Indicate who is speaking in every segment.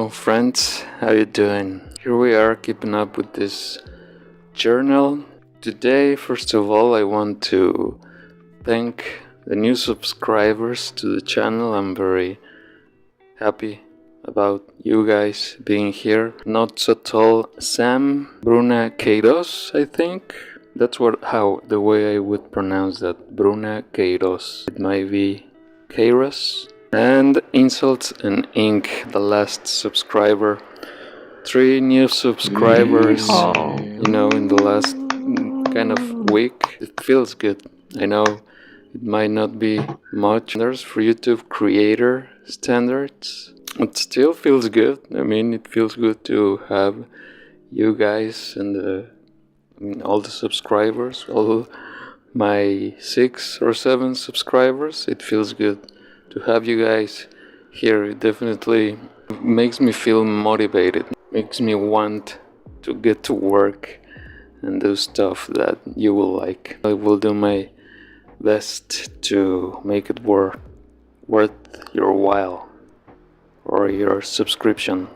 Speaker 1: Hello friends, how you doing? Here we are keeping up with this journal. Today, first of all, I want to thank the new subscribers to the channel. I'm very happy about you guys being here. Not so tall Sam Bruna Queiroz, I think. That's the way I would pronounce that. Bruna Queiroz. It might be Queiroz. And Insults and Ink, the last subscriber. 3 new subscribers, in the last kind of week. It feels good. I know it might not be much for YouTube creator standards. It still feels good. I mean, it feels good to have you guys and all the subscribers, all my 6 or 7 subscribers. It feels good to have you guys here. It definitely makes me feel motivated, makes me want to get to work and do stuff that you will like. I will do my best to make it worth your while, or your subscription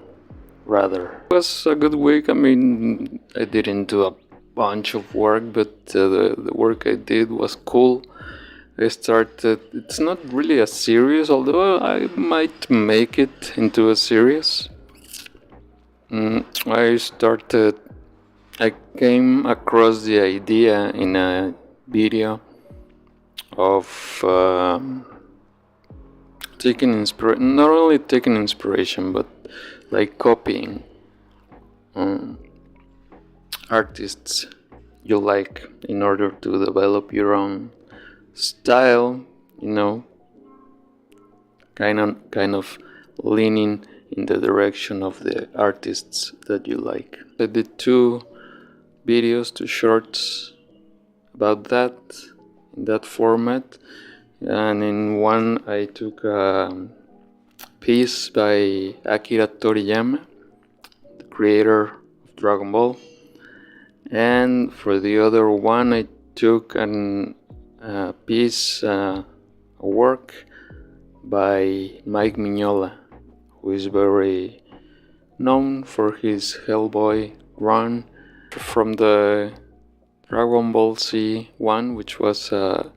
Speaker 1: rather. It was a good week. I mean, I didn't do a bunch of work, but the work I did was cool. I started, it's not really a series, although I might make it into a series. I came across the idea in a video of not only taking inspiration, but like copying artists you like in order to develop your own style, kind of leaning in the direction of the artists that you like. I did 2 videos, 2 shorts about that, in that format, and in one I took a piece by Akira Toriyama, the creator of Dragon Ball, and for the other one I took a piece, a work by Mike Mignola, who is very known for his Hellboy run from the Dragon Ball Z one, which was a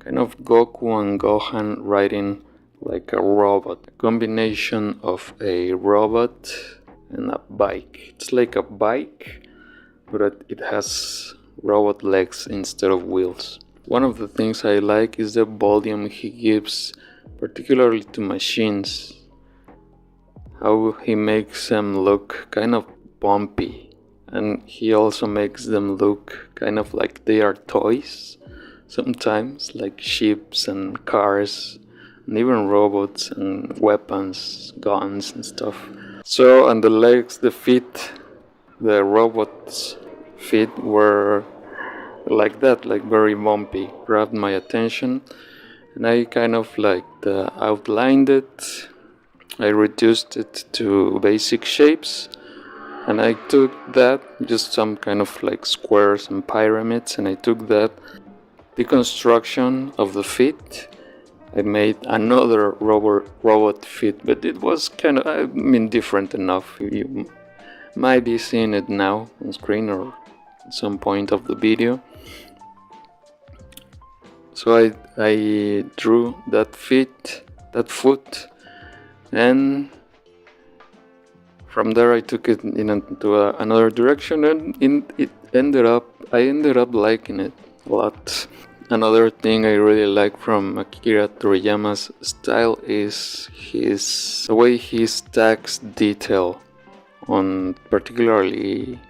Speaker 1: kind of Goku and Gohan riding like a robot, a combination of a robot and a bike. It's like a bike, but it has robot legs instead of wheels. One of the things I like is the volume he gives, particularly to machines. How he makes them look kind of bumpy, and he also makes them look kind of like they are toys sometimes, like ships and cars and even robots and weapons, guns and stuff. So, and the legs, the feet, the robot's feet were like that, like very bumpy. Grabbed my attention, and I kind of outlined it. I reduced it to basic shapes, and I took that, just some kind of like squares and pyramids, and I took that deconstruction of the feet. I made another robot feet, but it was kind of, different enough. You might be seeing it now on screen or at some point of the video. So I drew that foot, and from there I took it into another direction, and I ended up liking it a lot. Another thing I really like from Akira Toriyama's style is the way he stacks detail particularly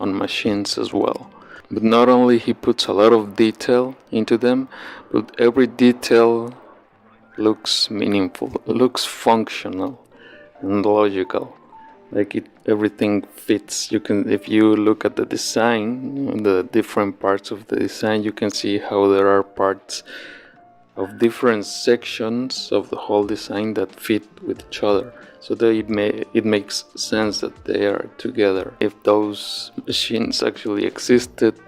Speaker 1: on machines as well. But not only he puts a lot of detail into them, but every detail looks meaningful, looks functional and logical. Like everything fits. If you look at the design, the different parts of the design, you can see how there are parts of different sections of the whole design that fit with each other. So that it makes sense that they are together. If those machines actually existed,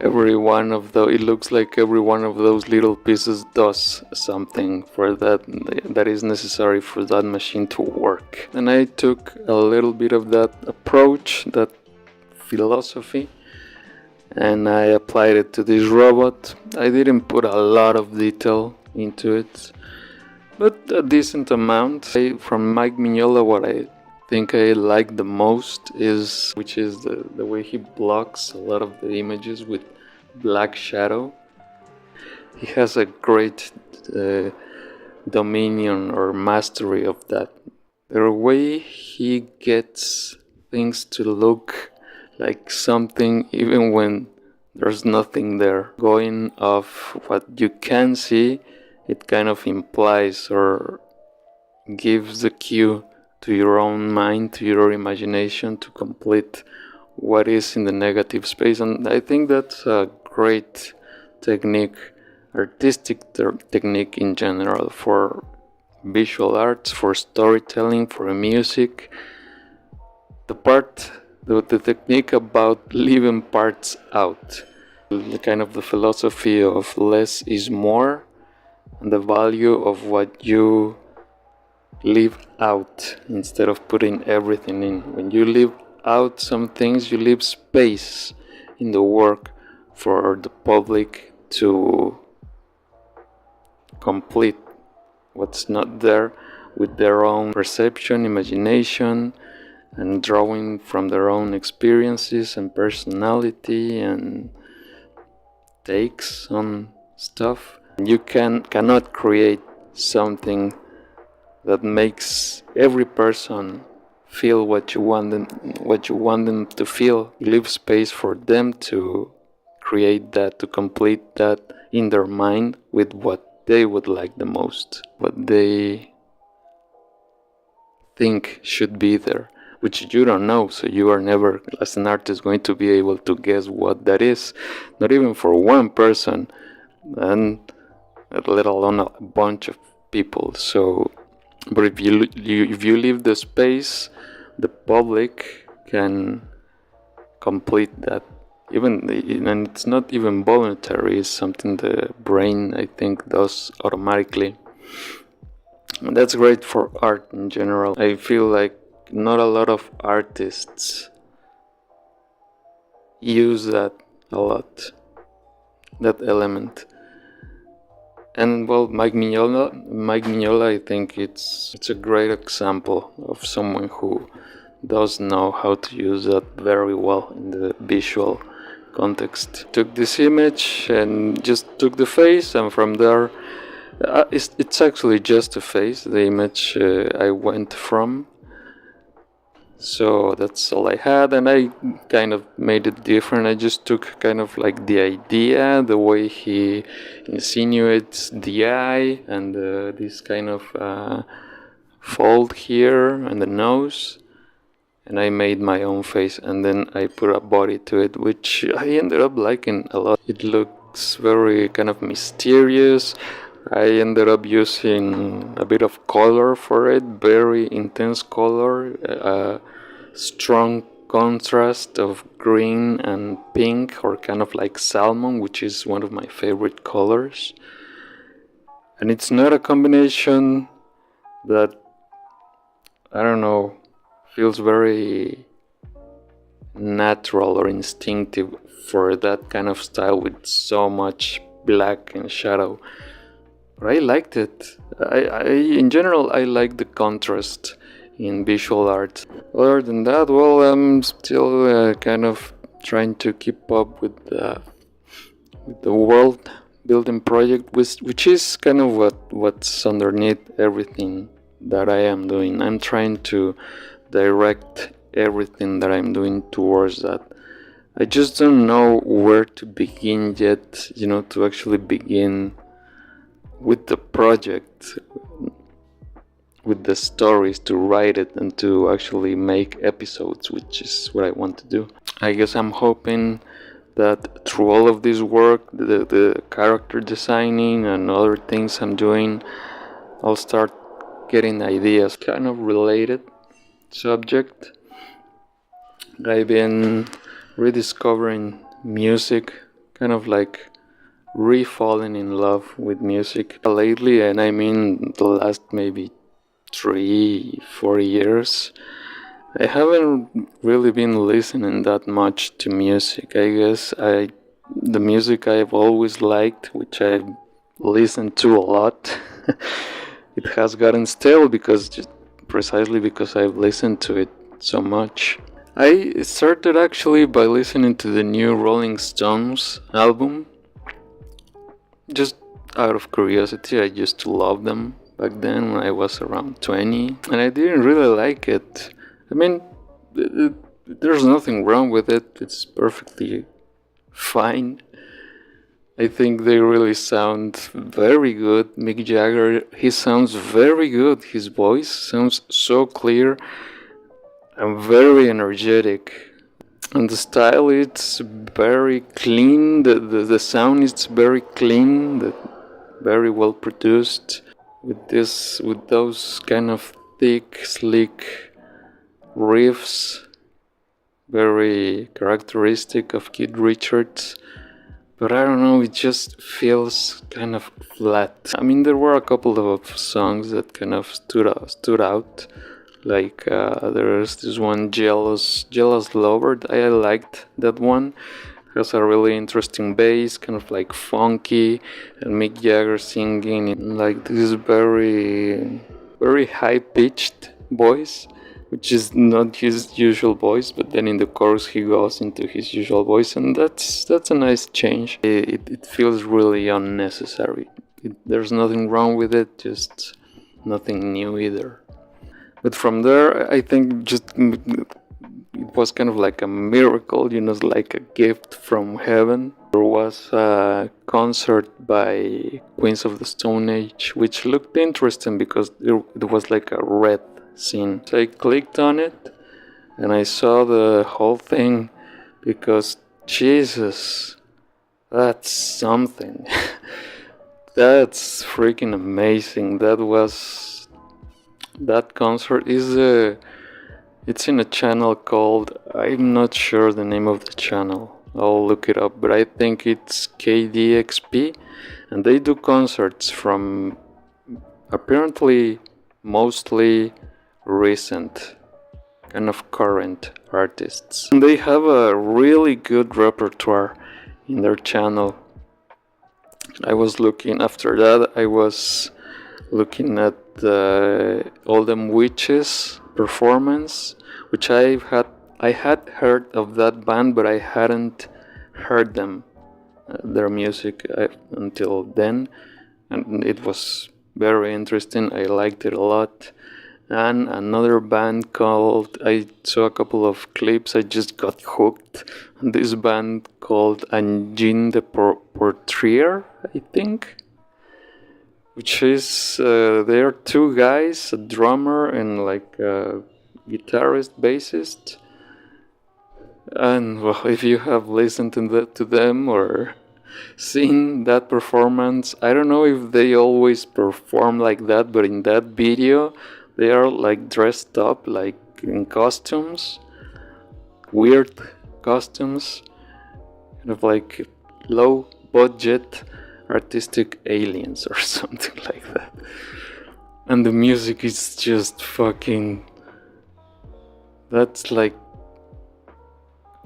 Speaker 1: every one of the it looks like every one of those little pieces does something for that is necessary for that machine to work. And I took a little bit of that approach, that philosophy, and I applied it to this robot. I didn't put a lot of detail into it, but a decent amount. From Mike Mignola, what I think I like the most is the way he blocks a lot of the images with black shadow. He has a great dominion or mastery of that. The way he gets things to look like something even when there's nothing there. Going off what you can see, it kind of implies or gives the cue to your own mind, to your imagination, to complete what is in the negative space. And I think that's a great technique, artistic technique in general, for visual arts, for storytelling, for music. The technique about leaving parts out, the kind of the philosophy of less is more, and the value of what you leave out instead of putting everything in. When you leave out some things, you leave space in the work for the public to complete what's not there with their own perception, imagination, and drawing from their own experiences and personality and takes on stuff. You cannot create something that makes every person feel what you want them to feel. You leave space for them to create that, to complete that in their mind with what they would like the most, what they think should be there, which you don't know, so you are never, as an artist, going to be able to guess what that is, not even for one person, and let alone a bunch of people. So, but if you leave the space, the public can complete that. And it's not even voluntary, it's something the brain, I think, does automatically. And that's great for art in general. I feel like not a lot of artists use that a lot, that element. And well, Mike Mignola, I think it's a great example of someone who does know how to use that very well in the visual context. Took this image and just took the face, and from there, it's actually just a face, the image I went from. So that's all I had, and I kind of made it different. I just took kind of like the idea, the way he insinuates the eye, and this kind of fold here and the nose, and I made my own face, and then I put a body to it, which I ended up liking a lot. It looks very kind of mysterious. I ended up using a bit of color for it, very intense color, strong contrast of green and pink, or kind of like salmon, which is one of my favorite colors. And it's not a combination that, I don't know, feels very natural or instinctive for that kind of style with so much black and shadow. But I liked it. In general, I like the contrast in visual art. Other than that, well, I'm still kind of trying to keep up with the world building project, which is kind of what's underneath everything that I am doing. I'm trying to direct everything that I'm doing towards that. I just don't know where to begin yet, to actually begin with the project, with the stories, to write it and to actually make episodes, which is what I want to do. I guess I'm hoping that through all of this work, the character designing and other things I'm doing, I'll start getting ideas. Kind of related subject. I've been rediscovering music kind of like re-falling in love with music lately, and I mean the last maybe 3-4 years. I haven't really been listening that much to music. I guess the music I've always liked, which I've listened to a lot, it has gotten stale precisely because I've listened to it so much. I started actually by listening to the new Rolling Stones album. Just out of curiosity, I used to love them back then when I was around 20, and I didn't really like it. I mean, there's nothing wrong with it, it's perfectly fine. I think they really sound very good. Mick Jagger, he sounds very good. His voice sounds so clear and very energetic. And the style, it's very clean. The sound is very clean, very well produced. With those kind of thick, slick riffs, very characteristic of Keith Richards. But I don't know, it just feels kind of flat. I mean, there were a couple of songs that kind of stood out. Like there's this one, Jealous Lover. I liked that one. It has a really interesting bass, kind of like funky, and Mick Jagger singing in like this very high pitched voice, which is not his usual voice, but then in the chorus he goes into his usual voice, and that's a nice change. It feels really unnecessary. There's nothing wrong with it, just nothing new either. But from there, I think it was kind of like a miracle, like a gift from heaven. There was a concert by Queens of the Stone Age, which looked interesting because it was like a red scene. So I clicked on it and I saw the whole thing because Jesus, that's something. That's freaking amazing. That concert it's in a channel called, I'm not sure the name of the channel, I'll look it up, but I think it's KDXP, and they do concerts from apparently mostly recent, kind of current artists. And they have a really good repertoire in their channel. I was looking at the All Them Witches performance, which I had heard of that band, but I hadn't heard their music until then, and it was very interesting. I liked it a lot. And another band I saw a couple of clips, I just got hooked on this band called Angine de Portrier, I think, which is, they are two guys, a drummer and like a guitarist, bassist. And well, if you have listened to them or seen that performance, I don't know if they always perform like that, but in that video, they are like dressed up like in costumes, weird costumes, kind of like low budget artistic aliens or something like that. And the music is just fucking, that's like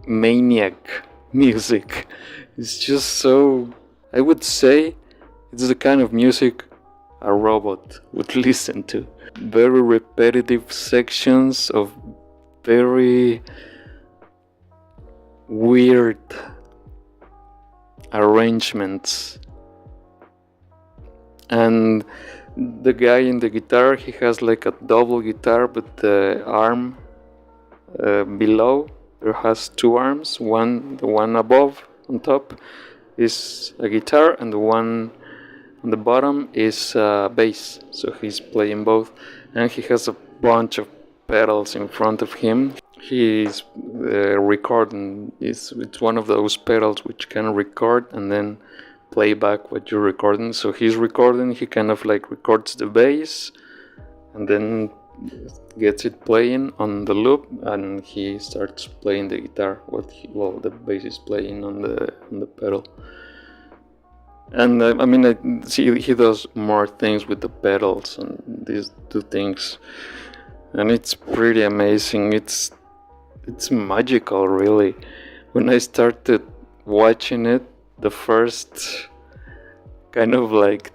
Speaker 1: maniac music. It's just so, I would say it's the kind of music a robot would listen to. Very repetitive sections of very weird arrangements. And the guy in the guitar, he has like a double guitar, but the arm below, there has two arms. The one above on top is a guitar, and the one on the bottom is bass. So he's playing both, and he has a bunch of pedals in front of him. He's recording. It's one of those pedals which can record and then play back what you're recording. So he's recording, he kind of like records the bass and then gets it playing on the loop, and he starts playing the guitar while the bass is playing on the pedal. And I mean, he does more things with the pedals and these two things, and it's pretty amazing. It's magical, really. When I started watching it, the first kind of like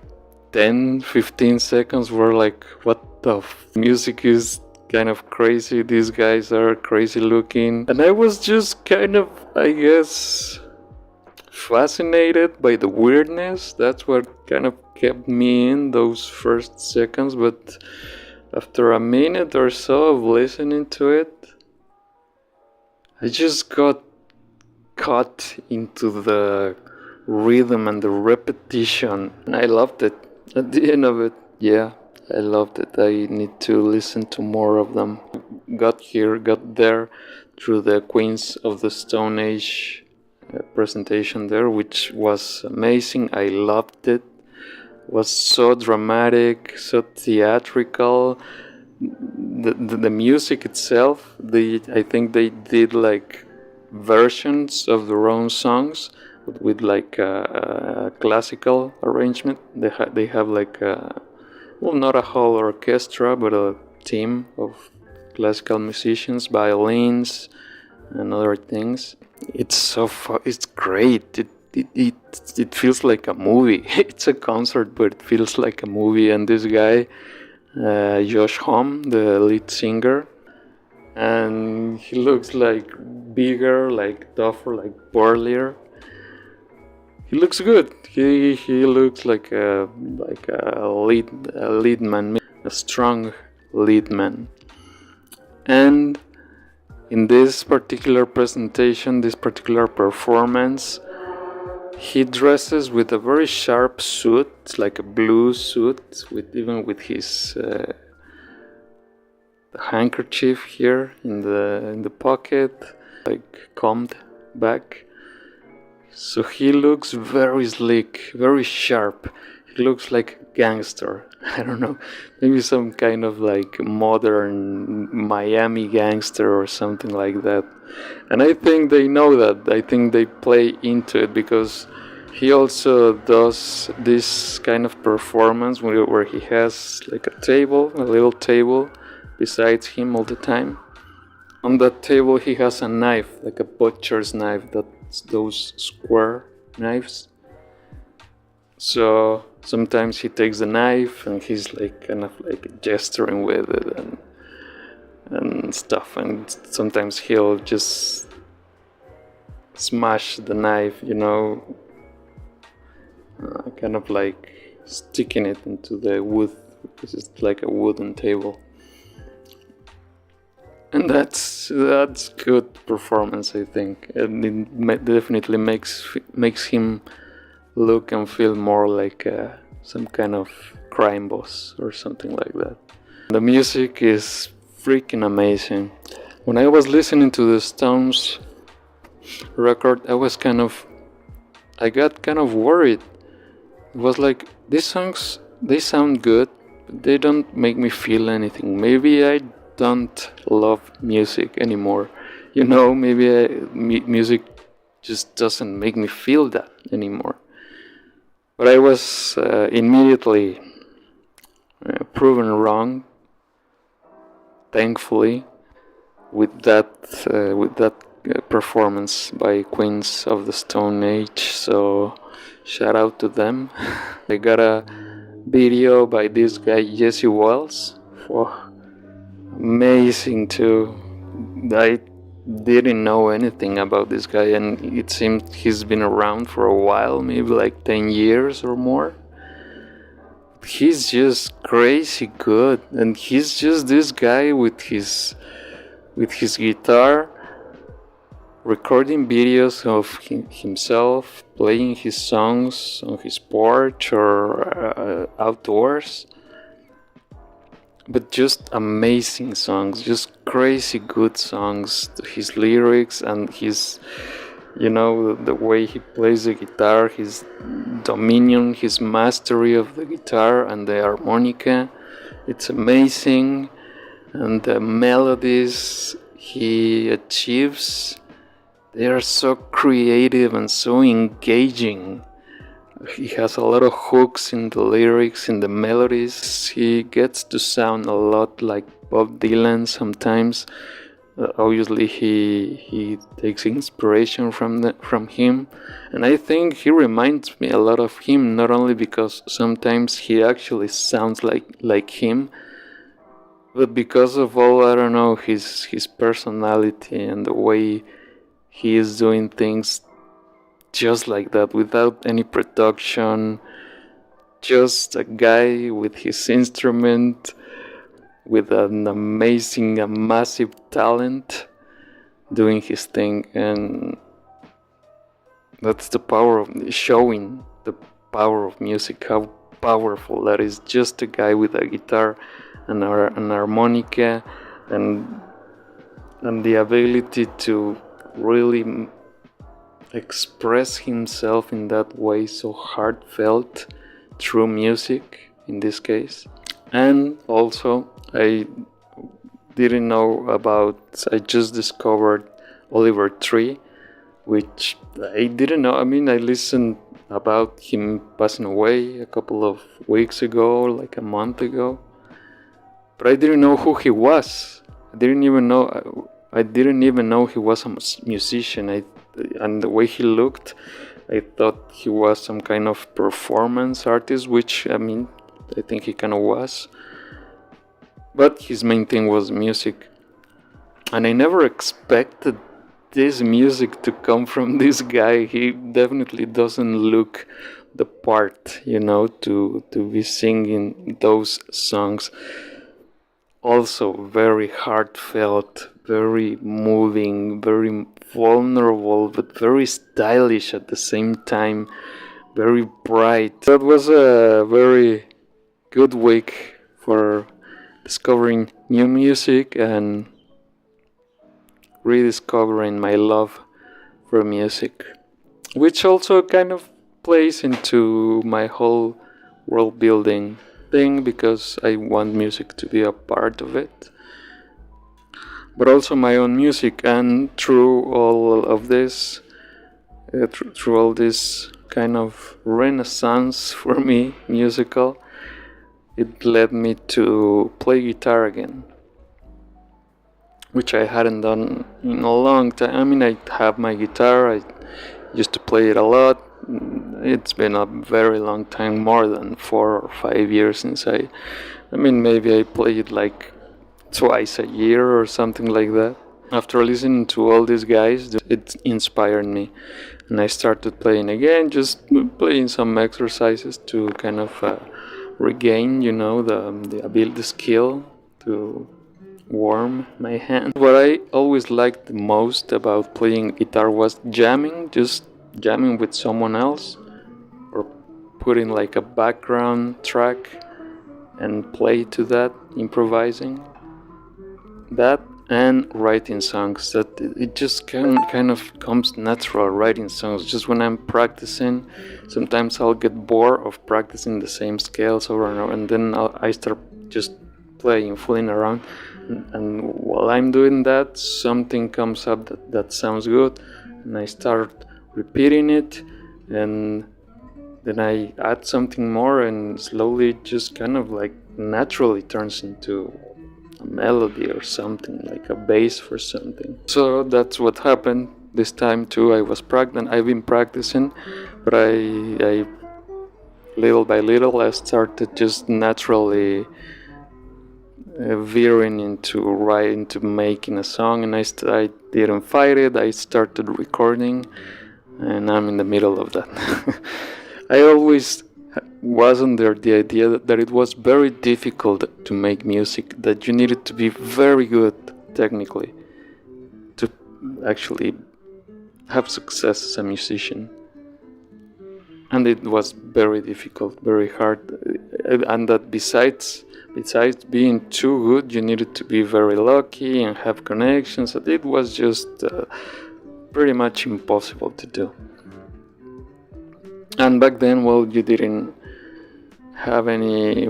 Speaker 1: 10-15 seconds were like, what the music is kind of crazy, these guys are crazy looking, and I was just kind of, I guess, fascinated by the weirdness. That's what kind of kept me in those first seconds. But after a minute or so of listening to it, I just got caught into the rhythm and the repetition, and I loved it. At the end of it, yeah, I loved it. I need to listen to more of them. Got there through the Queens of the Stone Age presentation there, which was amazing. I loved it. It was so dramatic, so theatrical. The music itself, I think they did like versions of their own songs with like a classical arrangement. They have like not a whole orchestra, but a team of classical musicians, violins, and other things. It's it's great. It feels like a movie. It's a concert, but it feels like a movie. And this guy, Josh Homme, the lead singer, and he looks like bigger, like tougher, like burlier. He looks good. He looks like a lead man, a strong lead man. And in this particular presentation, this particular performance, he dresses with a very sharp suit, like a blue suit, with his handkerchief here in the pocket, like combed back. So he looks very slick, very sharp. He looks like a gangster. I don't know, maybe some kind of like modern Miami gangster or something like that. And I think they know that. I think they play into it, because he also does this kind of performance where he has like a little table besides him all the time. On that table he has a knife, like a butcher's knife, that's those square knives. So sometimes he takes the knife and he's like kind of like gesturing with it and stuff, and sometimes he'll just smash the knife, kind of like sticking it into the wood, because it's like a wooden table. And that's good performance, I think, and it definitely makes him look and feel more like some kind of crime boss or something like that. The music is freaking amazing. When I was listening to the Stones record, I got kind of worried. It was like, these songs, they sound good, but they don't make me feel anything. Maybe I don't love music anymore. Maybe music just doesn't make me feel that anymore. But I was immediately proven wrong, thankfully, with that performance by Queens of the Stone Age. So shout out to them. I got a video by this guy Jesse Wells. Amazing too. I didn't know anything about this guy, and it seems he's been around for a while, maybe like 10 years or more. He's just crazy good, and he's just this guy with his guitar, recording videos of himself playing his songs on his porch or outdoors. But just amazing songs, just crazy good songs. His lyrics and his, the way he plays the guitar, his dominion, his mastery of the guitar and the harmonica. It's amazing. and the melodies he achieves, they are so creative and so engaging. He has a lot of hooks in the lyrics, in the melodies. He gets to sound a lot like Bob Dylan sometimes. Obviously, he takes inspiration from him, and I think he reminds me a lot of him. Not only because sometimes he actually sounds like him, but because of all, I don't know, his personality and the way he is doing things just like that, without any production. Just a guy with his instrument, with an amazing, a massive talent, doing his thing. And that's the power of showing the power of music, how powerful that is. Just a guy with a guitar and an harmonica, and the ability to really express himself in that way, so heartfelt, through music in this case. And also, I didn't know about, I just discovered Oliver Tree, which I didn't know. I mean, I listened about him passing away a couple of weeks ago, like a month ago, but I didn't know who he was. I didn't even know he was a musician. And the way he looked, I thought he was some kind of performance artist, which, I mean, I think he kind of was. But his main thing was music. And I never expected this music to come from this guy. He definitely doesn't look the part, to be singing those songs. Also very heartfelt, very moving, very vulnerable, but very stylish at the same time, very bright. That was a very good week for discovering new music and rediscovering my love for music, which also kind of plays into my whole world building thing, because I want music to be a part of it, but also my own music. And through all of this, through all this kind of renaissance for me, musical, it led me to play guitar again, which I hadn't done in a long time. I mean, I have my guitar, I used to play it a lot. It's been a very long time, more than 4 or 5 years since I mean, maybe I play it like twice a year or something like that. After listening to all these guys, it inspired me, and I started playing again, just playing some exercises to kind of regain, the ability, the skill to warm my hand. What I always liked the most about playing guitar was just jamming with someone else, or putting like a background track and play to that, improvising that, and writing songs. That it just kind of comes natural, writing songs. Just when I'm practicing, sometimes I'll get bored of practicing the same scales over and over, and then I start just playing, fooling around, and while I'm doing that, something comes up that sounds good, and I start repeating it, and then I add something more, and slowly it just kind of like naturally turns into a melody or something, like a bass for something. So that's what happened this time too. I've been practicing, but I little by little I started just naturally veering into making a song, and I didn't fight it. I started recording, and I'm in the middle of that. I always was under the idea that it was very difficult to make music, that you needed to be very good technically to actually have success as a musician. And it was very difficult, very hard, and that besides being too good, you needed to be very lucky and have connections. It was just pretty much impossible to do. And back then, well, we didn't have any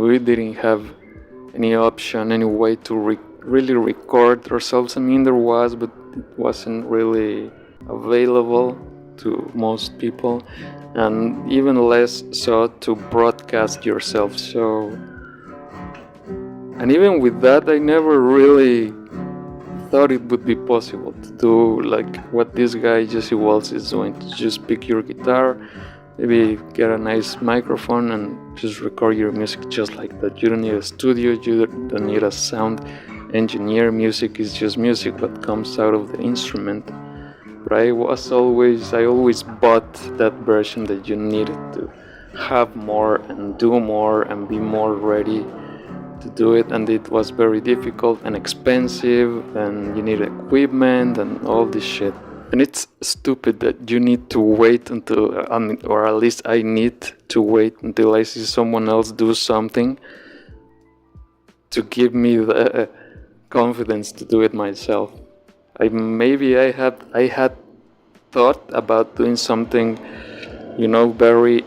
Speaker 1: option, any way to really record ourselves. I mean, there was, but it wasn't really available to most people, and even less so to broadcast yourself. So, and even with that, I never really thought it would be possible to do like what this guy Jesse Walls is doing, to just pick your guitar, maybe get a nice microphone and just record your music just like that. You don't need a studio, you don't need a sound engineer. Music is just music that comes out of the instrument. But I always bought that version that you needed to have more and do more and be more ready to do it, and it was very difficult and expensive, and you need equipment and all this shit. And it's stupid that you need to wait until, or at least I need to wait until I see someone else do something to give me the confidence to do it myself. I had thought about doing something, very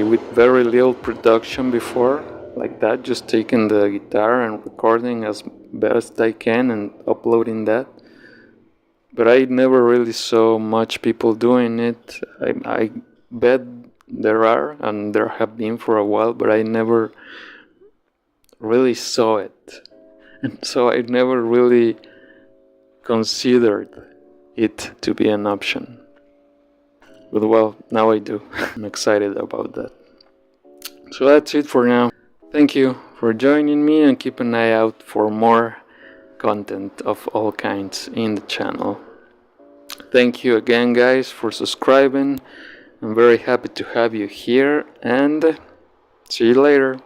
Speaker 1: with very little production before, like that, just taking the guitar and recording as best I can and uploading that. But I never really saw much people doing it. I bet there are, and there have been for a while, but I never really saw it. And so I never really considered it to be an option. But well, now I do. I'm excited about that. So that's it for now. Thank you for joining me, and keep an eye out for more content of all kinds in the channel. Thank you again, guys, for subscribing. I'm very happy to have you here, and see you later.